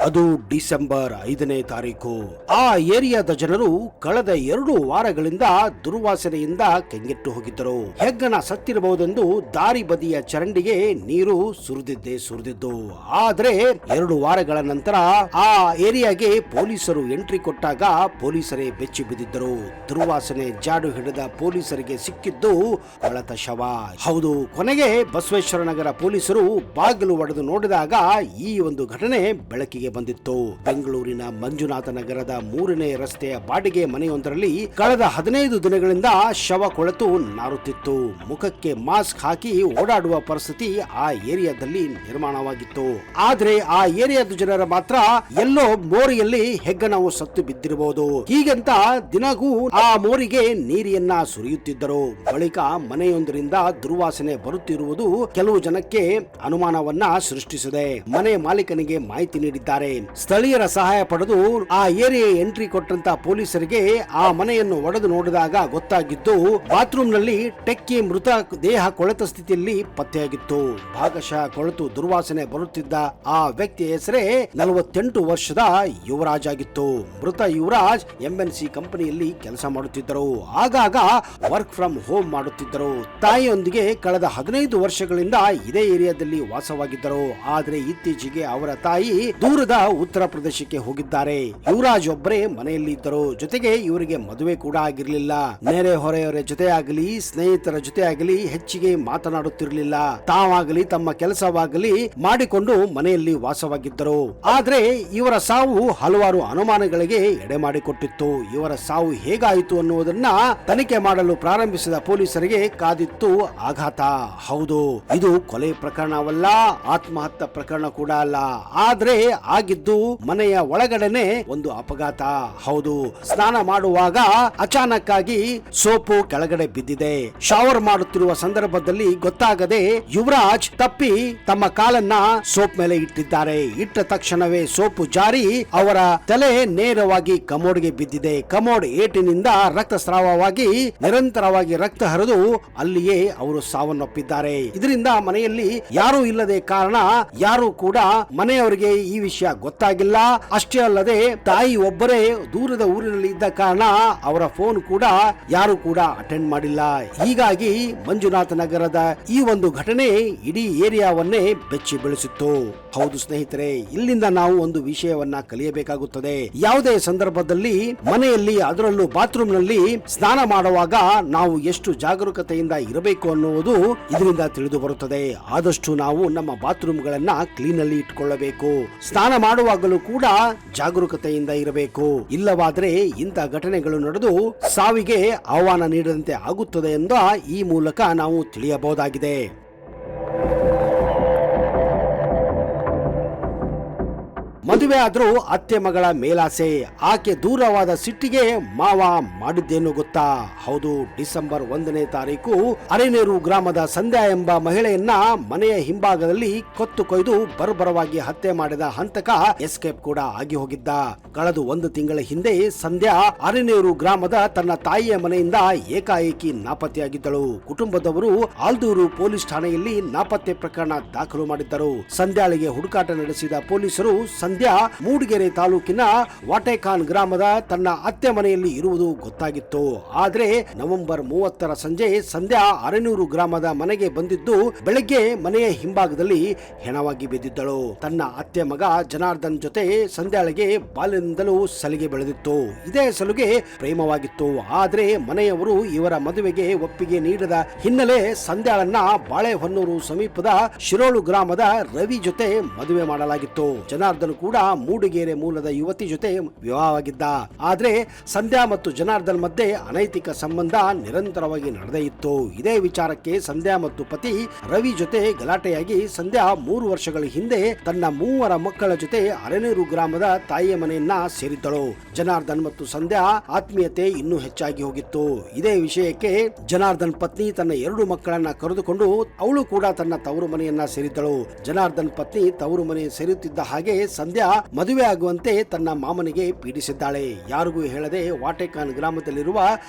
ಅದು ಡಿಸೆಂಬರ್ 5ನೇ ತಾರೀಕು. ಆ ಏರಿಯಾದ ಜನರು ಕಳೆದ 2 ವಾರಗಳಿಂದ ದುರ್ವಾಸನೆಯಿಂದ ಕೆಂಗೆಟ್ಟು ಹೋಗಿದ್ದರು. ಹೆಗ್ಗಣ ಸತ್ತಿರಬಹುದೆಂದು ದಾರಿ ಬದಿಯ ಚರಂಡಿಗೆ ನೀರು ಸುರಿದಿದ್ದು. ಆದ್ರೆ 2 ವಾರಗಳ ನಂತರ ಆ ಏರಿಯಾಗೆ ಪೊಲೀಸರು ಎಂಟ್ರಿ ಕೊಟ್ಟಾಗ ಪೊಲೀಸರೇ ಬೆಚ್ಚಿ ಬಿದ್ದಿದ್ದರು. ದುರ್ವಾಸನೆ ಜಾಡು ಹಿಡಿದ ಪೊಲೀಸರಿಗೆ ಸಿಕ್ಕಿದ್ದು ಕೊಳತ ಶವ. ಹೌದು, ಕೊನೆಗೆ ಬಸವೇಶ್ವರ ನಗರ ಪೊಲೀಸರು ಬಾಗಿಲು ಒಡೆದು ನೋಡಿದಾಗ ಈ ಒಂದು ಘಟನೆ ಬೆಳಕಿಗೆ ಬಂದಿತ್ತು. ಬೆಂಗಳೂರಿನ ಮಂಜುನಾಥ ನಗರದ 3ನೇ ರಸ್ತೆಯ ಬಾಡಿಗೆ ಮನೆಯೊಂದರಲ್ಲಿ ಕಳೆದ 15 ದಿನಗಳಿಂದ ಶವ ಕೊಳೆತು ನಾರುತ್ತಿತ್ತು. ಮುಖಕ್ಕೆ ಮಾಸ್ಕ್ ಹಾಕಿ ಓಡಾಡುವ ಪರಿಸ್ಥಿತಿ ಆ ಏರಿಯಾದಲ್ಲಿ ನಿರ್ಮಾಣವಾಗಿತ್ತು. ಆದ್ರೆ ಆ ಏರಿಯಾದ ಜನರ ಮಾತ್ರ ಎಲ್ಲೋ ಮೋರಿಯಲ್ಲಿ ಹೆಗ್ಗಣವು ಸತ್ತು ಬಿದ್ದಿರಬಹುದು ಹೀಗಂತ ದಿನಗೂ ಆ ಮೋರಿಗೆ ನೀರಿಯನ್ನ ಸುರಿಯುತ್ತಿದ್ದರು. ಬಳಿಕ ಮನೆಯೊಂದರಿಂದ ದುರ್ವಾಸನೆ ಬರುತ್ತಿರುವುದು ಕೆಲವು ಜನಕ್ಕೆ ಅನುಮಾನವನ್ನ ಸೃಷ್ಟಿಸಿದೆ. ಮನೆ ಮಾಲೀಕನಿಗೆ ಮಾಹಿತಿ ನೀಡಿದ್ದಾರೆ. ಸ್ಥಳೀಯರ ಸಹಾಯ ಪಡೆದು ಆ ಏರಿಯಾ ಎಂಟ್ರಿ ಕೊಟ್ಟಂತ ಪೊಲೀಸರಿಗೆ ಆ ಮನೆಯನ್ನು ಒಡೆದು ನೋಡಿದಾಗ ಗೊತ್ತಾಗಿದ್ದು ಬಾತ್ರೂಮ್ ನಲ್ಲಿ ಟೆಕ್ಕಿ ಮೃತ ದೇಹ ಕೊಳೆತ ಸ್ಥಿತಿಯಲ್ಲಿ ಪತ್ತೆಯಾಗಿತ್ತು. ಭಾಗಶಃ ಕೊಳೆತು ದುರ್ವಾಸನೆ ಬರುತ್ತಿದ್ದ ಆ ವ್ಯಕ್ತಿಯ ಹೆಸರೇ 48 ವರ್ಷದ ಯುವರಾಜ್ ಆಗಿತ್ತು. ಮೃತ ಯುವರಾಜ್ MNC ಕಂಪನಿಯಲ್ಲಿ ಕೆಲಸ ಮಾಡುತ್ತಿದ್ದರು. ಆಗಾಗ ವರ್ಕ್ ಫ್ರಮ್ ಹೋಮ್ ಮಾಡುತ್ತಿದ್ದರು. ತಾಯಿಯೊಂದಿಗೆ ಕಳೆದ 15 ವರ್ಷಗಳಿಂದ ಇದೇ ಏರಿಯಾದಲ್ಲಿ ವಾಸವಾಗಿದ್ದರು. ಆದ್ರೆ ಇತ್ತೀಚೆಗೆ ಅವರ ತಾಯಿ ದೂರದ ಉತ್ತರ ಪ್ರದೇಶಕ್ಕೆ ಹೋಗಿದ್ದಾರೆ. ಯುವರಾಜ್ ಒಬ್ಬರೇ ಮನೆಯಲ್ಲಿ ಇದ್ದರು. ಜೊತೆಗೆ ಇವರಿಗೆ ಮದುವೆ ಕೂಡ ಆಗಿರಲಿಲ್ಲ. ನೆರೆ ಹೊರೆಯವರ ಜೊತೆ ಆಗಲಿ ಸ್ನೇಹಿತರ ಜೊತೆ ಆಗಲಿ ಹೆಚ್ಚಿಗೆ ಮಾತನಾಡುತ್ತಿರಲಿಲ್ಲ. ತಾವಾಗಲಿ ತಮ್ಮ ಕೆಲಸವಾಗಲಿ ಮಾಡಿಕೊಂಡು ಮನೆಯಲ್ಲಿ ವಾಸವಾಗಿದ್ದರು. ಆದ್ರೆ ಇವರ ಸಾವು ಹಲವಾರು ಅನುಮಾನಗಳಿಗೆ ಎಡೆ ಮಾಡಿಕೊಟ್ಟಿತ್ತು. ಇವರ ಸಾವು ಹೇಗಾಯಿತು ಅನ್ನುವುದನ್ನ ತನಿಖೆ ಮಾಡಲು ಪ್ರಾರಂಭಿಸಿದ ಪೊಲೀಸರಿಗೆ ಕಾದಿತ್ತು ಆಘಾತ. ಹೌದು, ಇದು ಕೊಲೆ ಪ್ರಕರಣವಲ್ಲ, ಆತ್ಮಹತ್ಯೆ ಪ್ರಕರಣ ಕೂಡ ಅಲ್ಲ. ಆದ್ರೆ ಆಗಿದ್ದು ಮನೆಯ ಒಳಗಡೆನೆ ಒಂದು ಅಪಘಾತ. ಹೌದು, ಸ್ನಾನ ಮಾಡುವಾಗ ಅಚಾನಕ್ ಆಗಿ ಸೋಪು ಕೆಳಗಡೆ ಬಿದ್ದಿದೆ. ಶವರ್ ಮಾಡುತ್ತಿರುವ ಸಂದರ್ಭದಲ್ಲಿ ಗೊತ್ತಾಗದೆ ಯುವರಾಜ್ ತಪ್ಪಿ ತಮ್ಮ ಕಾಲನ್ನ ಸೋಪ್ ಮೇಲೆ ಇಟ್ಟಿದ್ದಾರೆ. ಇಟ್ಟ ತಕ್ಷಣವೇ ಸೋಪು ಜಾರಿ ಅವರ ತಲೆ ನೇರವಾಗಿ ಕಮೋಡ್ಗೆ ಬಿದ್ದಿದೆ. ಕಮೋಡ್ ಏಟಿನಿಂದ ರಕ್ತಸ್ರಾವವಾಗಿ ನಿರಂತರವಾಗಿ ರಕ್ತ ಹರಿದು ಅಲ್ಲಿಯೇ ಅವರು ಸಾವನ್ನಪ್ಪಿದ್ದಾರೆ. ಇದರಿಂದ ಮನೆಯಲ್ಲಿ ಯಾರೂ ಇಲ್ಲದೆ ಕಾರಣ ಯಾರು ಕೂಡ ಮನೆಯವರಿಗೆ ಈ ವಿಷಯ ಗೊತ್ತಾಗಿಲ್ಲ. ಅಷ್ಟೇ ಅಲ್ಲದೆ ತಾಯಿ ಒಬ್ಬರೇ ದೂರದ ಊರಿನಲ್ಲಿ ಇದ್ದ ಕಾರಣ ಅವರ ಫೋನ್ ಕೂಡ ಯಾರು ಕೂಡ ಅಟೆಂಡ್ ಮಾಡಿಲ್ಲ. ಹೀಗಾಗಿ ಮಂಜುನಾಥ ನಗರದ ಈ ಒಂದು ಘಟನೆ ಇಡೀ ಏರಿಯಾವನ್ನೇ ಬೆಚ್ಚಿ ಬೆಳೆಸಿತ್ತು. ಹೌದು ಸ್ನೇಹಿತರೆ, ಇಲ್ಲಿಂದ ನಾವು ಒಂದು ವಿಷಯವನ್ನ ಕಲಿಯಬೇಕಾಗುತ್ತದೆ. ಯಾವುದೇ ಸಂದರ್ಭದಲ್ಲಿ ಮನೆಯಲ್ಲಿ ಅದರಲ್ಲೂ ಬಾತ್ರೂಮ್ ನಲ್ಲಿ ಸ್ನಾನ ಮಾಡುವಾಗ ನಾವು ಎಷ್ಟು ಜಾಗರೂಕತೆಯಿಂದ ಇರಬೇಕು ಅನ್ನುವುದು ಇದರಿಂದ ತಿಳಿದು ಬರುತ್ತದೆ. ಆದಷ್ಟು ನಾವು ನಮ್ಮ ಬಾತ್ರೂಮ್ ಗಳನ್ನ ಕ್ಲೀನ್ ಅಲ್ಲಿ ಇಟ್ಕೊಳ್ಳಬೇಕು. ಸ್ನಾನ ಮಾಡುವಾಗಲೂ ಕೂಡ ಜಾಗರೂಕತೆಯಿಂದ ಇರಬೇಕು. ಇಲ್ಲವಾದ್ರೆ ಇಂಥ ಘಟನೆಗಳು ನಡೆದು ಸಾವಿಗೆ ಆಹ್ವಾನ ನೀಡದಂತೆ ಆಗುತ್ತದೆ ಎಂದು ಈ ಮೂಲಕ ನಾವು ತಿಳಿಯಬಹುದಾಗಿದೆ. ಮದುವೆ ಆದ್ರೂ ಅತ್ತೆ ಮಗಳ ಮೇಲಾಸೆ, ಆಕೆ ದೂರವಾದ ಸಿಟ್ಟಿಗೆ ಮಾವ ಮಾಡಿದ್ದೇನು ಗೊತ್ತಾ? ಹೌದು, ಡಿಸೆಂಬರ್ 1ನೇ ತಾರೀಕು ಅರೆನೇರು ಗ್ರಾಮದ ಸಂಧ್ಯಾ ಎಂಬ ಮಹಿಳೆಯನ್ನ ಮನೆಯ ಹಿಂಭಾಗದಲ್ಲಿ ಕೊತ್ತು ಕೊಯ್ದು ಬರ್ಬರವಾಗಿ ಹತ್ಯೆ ಮಾಡಿದ ಹಂತಕ ಎಸ್ಕೇಪ್ ಕೂಡ ಆಗಿ ಹೋಗಿದ್ದ. ಕಳೆದ 1 ತಿಂಗಳ ಹಿಂದೆ ಸಂಧ್ಯಾ ಅರೆನೇರು ಗ್ರಾಮದ ತನ್ನ ತಾಯಿಯ ಮನೆಯಿಂದ ಏಕಾಏಕಿ ನಾಪತ್ತೆಯಾಗಿದ್ದಳು. ಕುಟುಂಬದವರು ಆಲ್ದೂರು ಪೊಲೀಸ್ ಠಾಣೆಯಲ್ಲಿ ನಾಪತ್ತೆ ಪ್ರಕರಣ ದಾಖಲು ಮಾಡಿದ್ದರು. ಸಂಧ್ಯಾಳಿಗೆ ಹುಡುಕಾಟ ನಡೆಸಿದ ಪೊಲೀಸರು ಸಂಧ್ಯಾ ಮೂಡಿಗೆರೆ ತಾಲೂಕಿನ ವಾಟೇಖಾನ್ ಗ್ರಾಮದ ತನ್ನ ಅತ್ತೆ ಮನೆಯಲ್ಲಿ ಇರುವುದು ಗೊತ್ತಾಗಿತ್ತು. ಆದ್ರೆ ನವೆಂಬರ್ 30ರ ಸಂಜೆ ಸಂಧ್ಯಾ ಅರೆನೂರು ಗ್ರಾಮದ ಮನೆಗೆ ಬಂದಿದ್ದು ಬೆಳಗ್ಗೆ ಮನೆಯ ಹಿಂಭಾಗದಲ್ಲಿ ಹೆಣವಾಗಿ ಬಿದ್ದಿದ್ದಳು. ತನ್ನ ಅತ್ತೆ ಮಗ ಜನಾರ್ದನ್ ಜೊತೆ ಸಂಧ್ಯಾಳಿಗೆ ಬಾಲ್ಯದಿಂದಲೂ ಸಲಿಗೆ ಬೆಳೆದಿತ್ತು. ಇದೇ ಸಲುಗೆ ಪ್ರೇಮವಾಗಿತ್ತು. ಆದ್ರೆ ಮನೆಯವರು ಇವರ ಮದುವೆಗೆ ಒಪ್ಪಿಗೆ ನೀಡದ ಹಿನ್ನೆಲೆ ಸಂಧ್ಯಾಳನ್ನ ಬಾಳೆಹೊನ್ನೂರು ಸಮೀಪದ ಶಿರೋಳು ಗ್ರಾಮದ ರವಿ ಜೊತೆ ಮದುವೆ ಮಾಡಲಾಗಿತ್ತು. ಜನಾರ್ದನ್ ಕೂಡ ಮೂಡಿಗೆರೆ ಮೂಲದ ಯುವತಿ ಜೊತೆ ವಿವಾಹವಾಗಿದ್ದ. ಆದ್ರೆ ಸಂಧ್ಯಾ ಮತ್ತು ಜನಾರ್ದನ್ ಮಧ್ಯೆ ಅನೈತಿಕ ಸಂಬಂಧ ನಿರಂತರವಾಗಿ ನಡೆದೇ ಇತ್ತು. ಇದೇ ವಿಚಾರಕ್ಕೆ ಸಂಧ್ಯಾ ಮತ್ತು ಪತಿ ರವಿ ಜೊತೆ ಗಲಾಟೆಯಾಗಿ ಸಂಧ್ಯಾ 3 ವರ್ಷಗಳ ಹಿಂದೆ ತನ್ನ 3 ಮಕ್ಕಳ ಜೊತೆ ಅರೆನೇರು ಗ್ರಾಮದ ತಾಯಿಯ ಮನೆಯನ್ನ ಸೇರಿದ್ದಳು. ಜನಾರ್ದನ್ ಮತ್ತು ಸಂಧ್ಯಾ ಆತ್ಮೀಯತೆ ಇನ್ನೂ ಹೆಚ್ಚಾಗಿ ಹೋಗಿತ್ತು. ಇದೇ ವಿಷಯಕ್ಕೆ ಜನಾರ್ದನ್ ಪತ್ನಿ ತನ್ನ 2 ಮಕ್ಕಳನ್ನ ಕರೆದುಕೊಂಡು ಅವಳು ಕೂಡ ತನ್ನ ತವರು ಮನೆಯನ್ನ ಸೇರಿದ್ದಳು. ಜನಾರ್ದನ್ ಪತ್ನಿ ತವರು ಮನೆ ಸೇರುತ್ತಿದ್ದ ಹಾಗೆ ಸಂಧ್ಯಾ ಸಂಧ್ಯಾ ಮದುವೆ ಆಗುವಂತೆ ತನ್ನ ಮಾಮನಿಗೆ ಪೀಡಿಸಿದ್ದಾಳೆ. ಯಾರಿಗೂ ಹೇಳದೆ ವಾಟೆಕಾನ್ ಗ್ರಾಮದಲ್ಲಿರುವ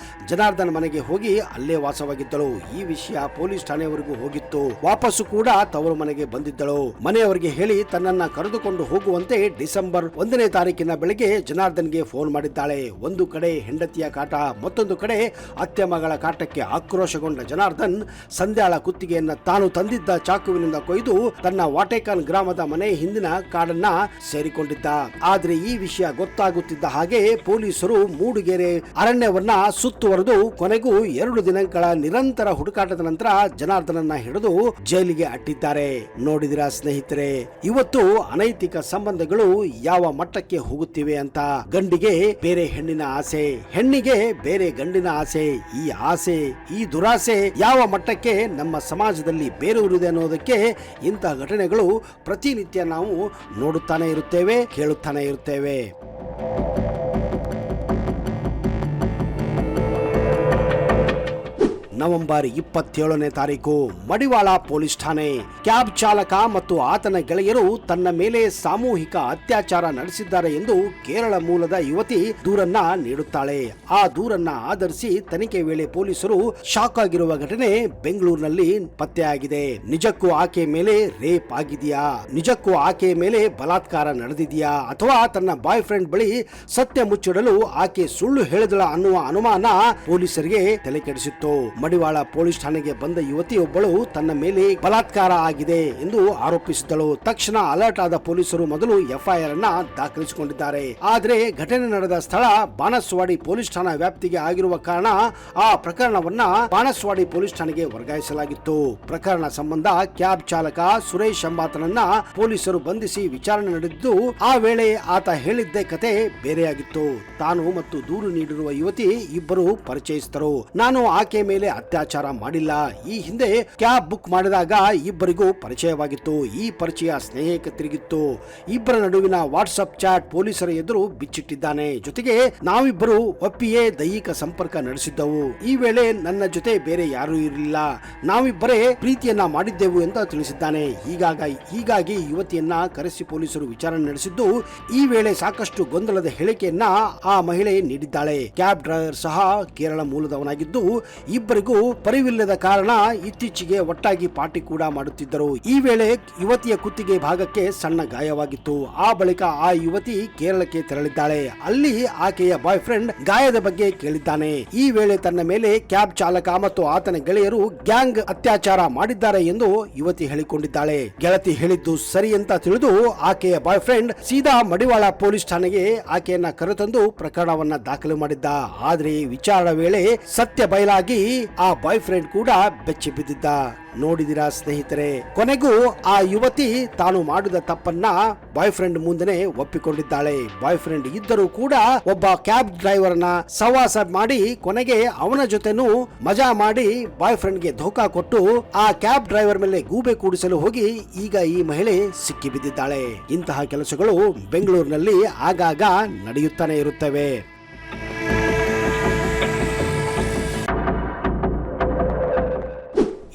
ಜನಾರ್ದನ್ ಮನೆಗೆ ಹೋಗಿ ಅಲ್ಲೇ ವಾಸವಾಗಿದ್ದಳು. ಈ ವಿಷಯ ಪೊಲೀಸ್ ಠಾಣೆವರೆಗೂ ಹೋಗಿತ್ತು. ವಾಪಸ್ಸು ಕೂಡ ತವರು ಮನೆಗೆ ಬಂದಿದ್ದಳು. ಮನೆಯವರಿಗೆ ಹೇಳಿ ತನ್ನನ್ನ ಕರೆದುಕೊಂಡು ಹೋಗುವಂತೆ ಡಿಸೆಂಬರ್ 1ನೇ ತಾರೀಕಿನ ಬೆಳಗ್ಗೆ ಜನಾರ್ದನ್ಗೆ ಫೋನ್ ಮಾಡಿದ್ದಾಳೆ. ಒಂದು ಕಡೆ ಹೆಂಡತಿಯ ಕಾಟ, ಮತ್ತೊಂದು ಕಡೆ ಅತ್ತೆ ಮಗಳ ಕಾಟಕ್ಕೆ ಆಕ್ರೋಶಗೊಂಡ ಜನಾರ್ದನ್ ಸಂಧ್ಯಾಳ ಕುತ್ತಿಗೆಯನ್ನ ತಾನು ತಂದಿದ್ದ ಚಾಕುವಿನಿಂದ ಕೊಯ್ದು ತನ್ನ ವಾಟೆಕಾನ್ ಗ್ರಾಮದ ಮನೆ ಹಿಂದಿನ ಕಾಡನ್ನ ಸೇರಿಕೊಂಡಿದ್ದ. ಆದ್ರೆ ಈ ವಿಷಯ ಗೊತ್ತಾಗುತ್ತಿದ್ದ ಹಾಗೆ ಪೊಲೀಸರು ಮೂಡಿಗೆರೆ ಅರಣ್ಯವನ್ನ ಸುತ್ತುವರೆದು ಕೊನೆಗೂ 2 ದಿನಗಳ ನಿರಂತರ ಹುಡುಕಾಟದ ನಂತರ ಜನಾರ್ದನನ್ನ ಹಿಡಿದು ಜೈಲಿಗೆ ಅಟ್ಟಿದ್ದಾರೆ. ನೋಡಿದಿರಾ ಸ್ನೇಹಿತರೆ, ಇವತ್ತು ಅನೈತಿಕ ಸಂಬಂಧಗಳು ಯಾವ ಮಟ್ಟಕ್ಕೆ ಹೋಗುತ್ತಿವೆ ಅಂತ. ಗಂಡಿಗೆ ಬೇರೆ ಹೆಣ್ಣಿನ ಆಸೆ, ಹೆಣ್ಣಿಗೆ ಬೇರೆ ಗಂಡಿನ ಆಸೆ. ಈ ಆಸೆ, ಈ ದುರಾಸೆ ಯಾವ ಮಟ್ಟಕ್ಕೆ ನಮ್ಮ ಸಮಾಜದಲ್ಲಿ ಬೇರೂರಿದೆ ಅನ್ನೋದಕ್ಕೆ ಇಂತಹ ಘಟನೆಗಳು ಪ್ರತಿನಿತ್ಯ ನಾವು ನೋಡುತ್ತಾನೆ ಇರುತ್ತೇವೆ, ಕೇಳುತ್ತಾನೆ ಇರುತ್ತೇವೆ. ನವೆಂಬರ್ 27ನೇ ತಾರೀಕು ಮಡಿವಾಳ ಪೊಲೀಸ್ ಠಾಣೆ. ಕ್ಯಾಬ್ ಚಾಲಕ ಮತ್ತು ಆತನ ಗೆಳೆಯರು ತನ್ನ ಮೇಲೆ ಸಾಮೂಹಿಕ ಅತ್ಯಾಚಾರ ನಡೆಸಿದ್ದಾರೆ ಎಂದು ಕೇರಳ ಮೂಲದ ಯುವತಿ ದೂರನ್ನ ನೀಡುತ್ತಾಳೆ. ಆ ದೂರನ್ನ ಆಧರಿಸಿ ತನಿಖೆ ವೇಳೆ ಪೊಲೀಸರು ಶಾಕ್ ಆಗಿರುವ ಘಟನೆ ಬೆಂಗಳೂರಿನಲ್ಲಿ ಪತ್ತೆಯಾಗಿದೆ. ನಿಜಕ್ಕೂ ಆಕೆ ಮೇಲೆ ರೇಪ್ ಆಗಿದೆಯಾ, ನಿಜಕ್ಕೂ ಆಕೆ ಮೇಲೆ ಬಲಾತ್ಕಾರ ನಡೆದಿದೆಯಾ, ಅಥವಾ ತನ್ನ ಬಾಯ್ ಫ್ರೆಂಡ್ ಬಳಿ ಸತ್ಯ ಮುಚ್ಚಿಡಲು ಆಕೆ ಸುಳ್ಳು ಹೇಳಿದಳ ಅನ್ನುವ ಅನುಮಾನ ಪೊಲೀಸರಿಗೆ ತಲೆ ಕೆಡಿಸಿತ್ತು. ಮಡಿವಾಳ ಪೊಲೀಸ್ ಠಾಣೆಗೆ ಬಂದ ಯುವತಿಯೊಬ್ಬಳು ತನ್ನ ಮೇಲೆ ಬಲಾತ್ಕಾರ ಆಗಿದೆ ಎಂದು ಆರೋಪಿಸಿದ್ದಳು. ತಕ್ಷಣ ಅಲರ್ಟ್ ಆದ ಪೊಲೀಸರು ಮೊದಲು ಎಫ್ಐಆರ್ ಅನ್ನ ದಾಖಲಿಸಿಕೊಂಡಿದ್ದಾರೆ. ಆದರೆ ಘಟನೆ ನಡೆದ ಸ್ಥಳ ಬಾಣಸ್ವಾಡಿ ಪೊಲೀಸ್ ಠಾಣಾ ವ್ಯಾಪ್ತಿಗೆ ಆಗಿರುವ ಕಾರಣ ಆ ಪ್ರಕರಣವನ್ನ ಬಾಣಸ್ವಾಡಿ ಪೊಲೀಸ್ ಠಾಣೆಗೆ ವರ್ಗಾಯಿಸಲಾಗಿತ್ತು. ಪ್ರಕರಣ ಸಂಬಂಧ ಕ್ಯಾಬ್ ಚಾಲಕ ಸುರೇಶ್ ಎಂಬಾತನನ್ನ ಪೊಲೀಸರು ಬಂಧಿಸಿ ವಿಚಾರಣೆ ನಡೆದಿದ್ದು, ಆ ವೇಳೆ ಆತ ಹೇಳಿದ್ದೇ ಕತೆ ಬೇರೆಯಾಗಿತ್ತು. ತಾನು ಮತ್ತು ದೂರು ನೀಡಿರುವ ಯುವತಿ ಇಬ್ಬರು ಪರಿಚಯಿಸಿದರು. ನಾನು ಆಕೆ ಮೇಲೆ ಅತ್ಯಾಚಾರ ಮಾಡಿಲ್ಲ. ಈ ಹಿಂದೆ ಕ್ಯಾಬ್ ಬುಕ್ ಮಾಡಿದಾಗ ಇಬ್ಬರಿಗೂ ಪರಿಚಯವಾಗಿತ್ತು. ಈ ಪರಿಚಯ ಸ್ನೇಹಕ್ಕೆ ತಿರುಗಿತ್ತು. ಇಬ್ಬರ ನಡುವಿನ ವಾಟ್ಸ್ಆಪ್ ಚಾಟ್ ಪೊಲೀಸರ ಎದುರು ಬಿಚ್ಚಿಟ್ಟಿದ್ದಾನೆ. ಜೊತೆಗೆ ನಾವಿಬ್ಬರು ಒಪ್ಪಿಯೇ ದೈಹಿಕ ಸಂಪರ್ಕ ನಡೆಸಿದ್ದವು. ಈ ವೇಳೆ ನನ್ನ ಜೊತೆ ಬೇರೆ ಯಾರೂ ಇರಲಿಲ್ಲ. ನಾವಿಬ್ಬರೇ ಪ್ರೀತಿಯನ್ನ ಮಾಡಿದ್ದೆವು ಅಂತ ತಿಳಿಸಿದ್ದಾನೆ. ಹೀಗಾಗಿ ಯುವತಿಯನ್ನ ಕರೆಸಿ ಪೊಲೀಸರು ವಿಚಾರಣೆ ನಡೆಸಿದ್ದು, ಈ ವೇಳೆ ಸಾಕಷ್ಟು ಗೊಂದಲದ ಹೇಳಿಕೆಯನ್ನ ಆ ಮಹಿಳೆ ನೀಡಿದ್ದಾಳೆ. ಕ್ಯಾಬ್ ಡ್ರೈವರ್ ಸಹ ಕೇರಳ ಮೂಲದವನಾಗಿದ್ದು ಇಬ್ಬರಿಗೂ ಪರಿವಿಲ್ಲದ ಕಾರಣ ಇತ್ತೀಚೆಗೆ ಒಟ್ಟಾಗಿ ಪಾರ್ಟಿ ಕೂಡ ಮಾಡುತ್ತಿದ್ದರು. ಈ ವೇಳೆ ಯುವತಿಯ ಕುತ್ತಿಗೆ ಭಾಗಕ್ಕೆ ಸಣ್ಣ ಗಾಯವಾಗಿತ್ತು. ಆ ಬಳಿಕ ಆ ಯುವತಿ ಕೇರಳಕ್ಕೆ ತೆರಳಿದ್ದಾಳೆ. ಅಲ್ಲಿ ಆಕೆಯ ಬಾಯ್ ಫ್ರೆಂಡ್ ಗಾಯದ ಬಗ್ಗೆ ಕೇಳಿದ್ದಾನೆ. ಈ ವೇಳೆ ತನ್ನ ಮೇಲೆ ಕ್ಯಾಬ್ ಚಾಲಕ ಮತ್ತು ಆತನ ಗೆಳೆಯರು ಗ್ಯಾಂಗ್ ಅತ್ಯಾಚಾರ ಮಾಡಿದ್ದಾರೆ ಎಂದು ಯುವತಿ ಹೇಳಿಕೊಂಡಿದ್ದಾಳೆ. ಗೆಳತಿ ಹೇಳಿದ್ದು ಸರಿ ಅಂತ ತಿಳಿದು ಆಕೆಯ ಬಾಯ್ ಫ್ರೆಂಡ್ ಸೀದಾ ಮಡಿವಾಳ ಪೊಲೀಸ್ ಠಾಣೆಗೆ ಆಕೆಯನ್ನ ಕರೆತಂದು ಪ್ರಕರಣವನ್ನ ದಾಖಲು ಮಾಡಿದ್ದ. ಆದ್ರೆ ವಿಚಾರಣೆ ವೇಳೆ ಸತ್ಯ ಬಯಲಾಗಿ ಆ ಬಾಯ್ ಫ್ರೆಂಡ್ ಕೂಡ ಬೆಚ್ಚಿ ಬಿದ್ದಿದ್ದ. ನೋಡಿದಿರಾ ಸ್ನೇಹಿತರೆ, ಕೊನೆಗೂ ಆ ಯುವತಿ ತಾನು ಮಾಡಿದ ತಪ್ಪನ್ನ ಬಾಯ್ ಫ್ರೆಂಡ್ ಮುಂದೆ ಒಪ್ಪಿಕೊಂಡಿದ್ದಾಳೆ. ಬಾಯ್ ಫ್ರೆಂಡ್ ಇದ್ದರೂ ಕೂಡ ಒಬ್ಬ ಕ್ಯಾಬ್ ಡ್ರೈವರ್ ನ ಸಹವಾಸ ಮಾಡಿ ಕೊನೆಗೆ ಅವನ ಜೊತೆನೂ ಮಜಾ ಮಾಡಿ ಬಾಯ್ ಫ್ರೆಂಡ್ಗೆ ಧೋಕಾ ಕೊಟ್ಟು ಆ ಕ್ಯಾಬ್ ಡ್ರೈವರ್ ಮೇಲೆ ಗೂಬೆ ಕೂಡಿಸಲು ಹೋಗಿ ಈಗ ಈ ಮಹಿಳೆ ಸಿಕ್ಕಿ ಬಿದ್ದಿದ್ದಾಳೆ. ಇಂತಹ ಕೆಲಸಗಳು ಬೆಂಗಳೂರಿನಲ್ಲಿ ಆಗಾಗ ನಡೆಯುತ್ತಾನೆ ಇರುತ್ತವೆ.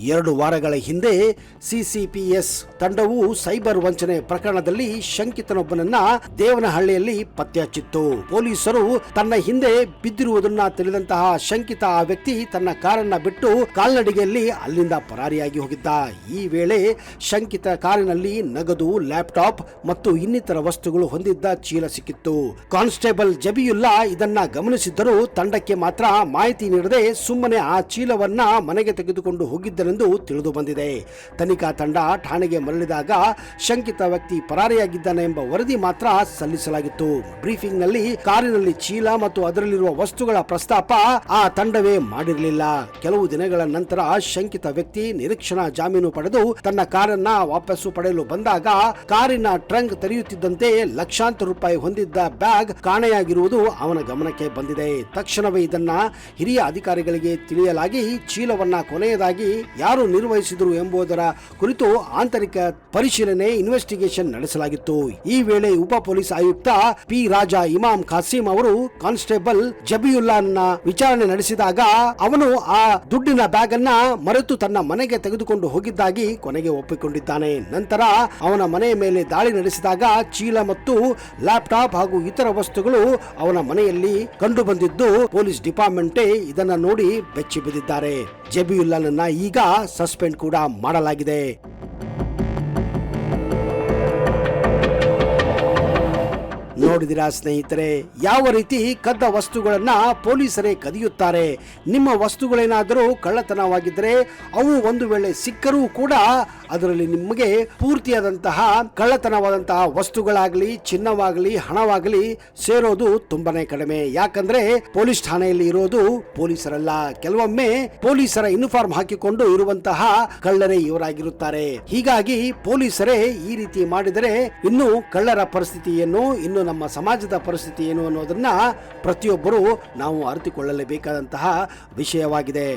2 ವಾರಗಳ ಹಿಂದೆ ಸಿಸಿಪಿಎಸ್ ತಂಡವು ಸೈಬರ್ ವಂಚನೆ ಪ್ರಕರಣದಲ್ಲಿ ಶಂಕಿತನೊಬ್ಬನನ್ನ ದೇವನಹಳ್ಳಿಯಲ್ಲಿ ಪತ್ತೆ ಹಚ್ಚಿತ್ತು. ಪೊಲೀಸರು ತನ್ನ ಹಿಂದೆ ಬಿದ್ದಿರುವುದನ್ನ ತಿಳಿದಂತಹ ಶಂಕಿತ ಆ ವ್ಯಕ್ತಿ ತನ್ನ ಕಾರನ್ನ ಬಿಟ್ಟು ಕಾಲ್ನಡಿಗೆಯಲ್ಲಿ ಅಲ್ಲಿಂದ ಪರಾರಿಯಾಗಿ ಹೋಗಿದ್ದ. ಈ ವೇಳೆ ಶಂಕಿತ ಕಾರಿನಲ್ಲಿ ನಗದು, ಲ್ಯಾಪ್ಟಾಪ್ ಮತ್ತು ಇನ್ನಿತರ ವಸ್ತುಗಳು ಹೊಂದಿದ್ದ ಚೀಲ ಸಿಕ್ಕಿತ್ತು. ಕಾನ್ಸ್ಟೇಬಲ್ ಜಬಿಯುಲ್ಲಾ ಇದನ್ನ ಗಮನಿಸಿದ್ದರೂ ತಂಡಕ್ಕೆ ಮಾತ್ರ ಮಾಹಿತಿ ನೀಡದೆ ಸುಮ್ಮನೆ ಆ ಚೀಲವನ್ನ ಮನೆಗೆ ತೆಗೆದುಕೊಂಡು ಹೋಗಿದ್ದರೆಂದು ತಿಳಿದು ಬಂದಿದೆ. ತನಿಖಾ ತಂಡ ಠಾಣೆಗೆ ಮರಳಿದಾಗ ಶಂಕಿತ ವ್ಯಕ್ತಿ ಪರಾರಿಯಾಗಿದ್ದಾನೆ ಎಂಬ ವರದಿ ಮಾತ್ರ ಸಲ್ಲಿಸಲಾಗಿತ್ತು. ಬ್ರೀಫಿಂಗ್ ನಲ್ಲಿ ಕಾರಿನಲ್ಲಿ ಚೀಲ ಮತ್ತು ಅದರಲ್ಲಿರುವ ವಸ್ತುಗಳ ಪ್ರಸ್ತಾಪ ಆ ತಂಡವೇ ಮಾಡಿರಲಿಲ್ಲ. ಕೆಲವು ದಿನಗಳ ನಂತರ ಶಂಕಿತ ವ್ಯಕ್ತಿ ನಿರೀಕ್ಷಣಾ ಜಾಮೀನು ಪಡೆದು ತನ್ನ ಕಾರನ್ನ ವಾಪಸ್ಸು ಪಡೆಯಲು ಬಂದಾಗ ಕಾರಿನ ಟ್ರಂಕ್ ತೆರೆಯುತ್ತಿದ್ದಂತೆ ಲಕ್ಷಾಂತರ ರೂಪಾಯಿ ಹೊಂದಿದ್ದ ಬ್ಯಾಗ್ ಕಾಣೆಯಾಗಿರುವುದು ಅವನ ಗಮನಕ್ಕೆ ಬಂದಿದೆ. ತಕ್ಷಣವೇ ಇದನ್ನ ಹಿರಿಯ ಅಧಿಕಾರಿಗಳಿಗೆ ತಿಳಿಯಲಾಗಿ ಚೀಲವನ್ನ ಕೊನೆಯದಾಗಿ ಯಾರು ನಿರ್ವಹಿಸಿದರು ಎಂಬುದರ ಕುರಿತು ಆಂತರಿಕ ಪರಿಶೀಲನೆ ಇನ್ವೆಸ್ಟಿಗೇಷನ್ ನಡೆಸಲಾಗಿತ್ತು. ಈ ವೇಳೆ ಉಪ ಪೊಲೀಸ್ ಆಯುಕ್ತ ಪಿ ರಾಜಾ ಇಮಾಮ್ ಖಾಸಿಂ ಅವರು ಕಾನ್ಸ್ಟೇಬಲ್ ಜಬಿಯುಲ್ಲಾನ ವಿಚಾರಣೆ ನಡೆಸಿದಾಗ ಅವನು ಆ ದುಡ್ಡಿನ ಬ್ಯಾಗ್ ಅನ್ನ ಮರೆತು ತನ್ನ ಮನೆಗೆ ತೆಗೆದುಕೊಂಡು ಹೋಗಿದ್ದಾಗಿ ಕೊನೆಗೆ ಒಪ್ಪಿಕೊಂಡಿದ್ದಾನೆ. ನಂತರ ಅವನ ಮನೆಯ ಮೇಲೆ ದಾಳಿ ನಡೆಸಿದಾಗ ಚೀಲ ಮತ್ತು ಲ್ಯಾಪ್ಟಾಪ್ ಹಾಗೂ ಇತರ ವಸ್ತುಗಳು ಅವನ ಮನೆಯಲ್ಲಿ ಕಂಡು ಬಂದಿದ್ದು ಪೊಲೀಸ್ ಡಿಪಾರ್ಟ್ಮೆಂಟ್ ಇದನ್ನ ನೋಡಿ ಬೆಚ್ಚಿ ಬಿದ್ದಿದ್ದಾರೆ. ಜಬಿಯುಲ್ಲಾನನ್ನ ಈಗ ಸಸ್ಪೆಂಡ್ ಕೂಡ ಮಾಡಲಾಗಿದೆ. ನೋಡಿದಿರಾ ಸ್ನೇಹಿತರೆ, ಯಾವ ರೀತಿ ಕದ್ದ ವಸ್ತುಗಳನ್ನ ಪೊಲೀಸರೇ ಕದಿಯುತ್ತಾರೆ. ನಿಮ್ಮ ವಸ್ತುಗಳೇನಾದರೂ ಕಳ್ಳತನವಾಗಿದ್ದರೆ ಅವು ಒಂದು ವೇಳೆ ಸಿಕ್ಕರೂ ಕೂಡ ಅದರಲ್ಲಿ ನಿಮಗೆ ಪೂರ್ತಿಯಾದಂತಹ ಕಳ್ಳತನವಾದಂತಹ ವಸ್ತುಗಳಾಗಲಿ, ಚಿನ್ನವಾಗಲಿ, ಹಣವಾಗಲಿ ಸೇರೋದು ತುಂಬಾನೇ ಕಡಿಮೆ. ಯಾಕಂದ್ರೆ ಪೊಲೀಸ್ ಠಾಣೆಯಲ್ಲಿ ಇರೋದು ಪೊಲೀಸರಲ್ಲ, ಕೆಲವೊಮ್ಮೆ ಪೊಲೀಸರ ಯೂನಿಫಾರ್ಮ್ ಹಾಕಿಕೊಂಡು ಇರುವಂತಹ ಕಳ್ಳರೇ ಇವರಾಗಿರುತ್ತಾರೆ. ಹೀಗಾಗಿ ಪೊಲೀಸರೇ ಈ ರೀತಿ ಮಾಡಿದರೆ ಇನ್ನು ಕಳ್ಳರ ಪರಿಸ್ಥಿತಿ ಏನು, ಇನ್ನು ನಮ್ಮ ಸಮಾಜದ ಪರಿಸ್ಥಿತಿ ಏನು ಅನ್ನೋದನ್ನ ಪ್ರತಿಯೊಬ್ಬರು ನಾವು ಅರಿತುಕೊಳ್ಳಲೇಬೇಕಾದಂತಹ ವಿಷಯವಾಗಿದೆ.